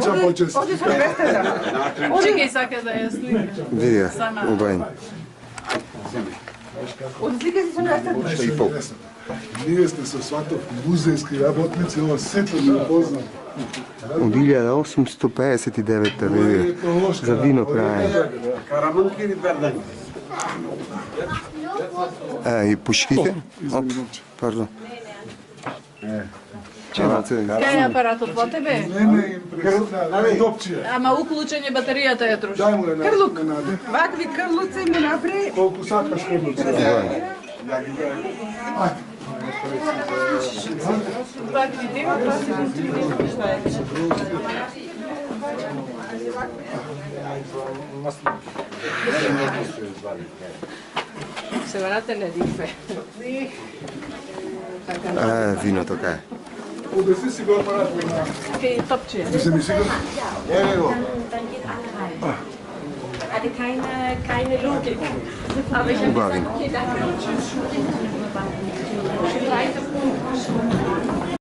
Srećan počest. Ovdje su prestane. Čekaj saka da je slika. Vidi ga, ubajen. Od slike si sam prestane. I pol. Nije ste se svatov muzejski rabotnici, ovo sito ne upoznam. Od 1859. vidi ga, za vino kraje. I puškite? Op, pardon. Kaj je апаратот во тебе? Ne, impresivna, dopčije. Ама уклучење батеријата ја троши. Daj mu ne Krluk. nade. Vakvi krluci mi napravi. Koliko satkaš krluci? Вакви дива, се варате не дифе. Vino to kaj. Udesi si ga aparat na... Кај топче. Ti se mi sigurno? Evo. Dann geht alle rein. Hatte keine Logik. Aber ich habe Ubaven. gesagt, okay, danke.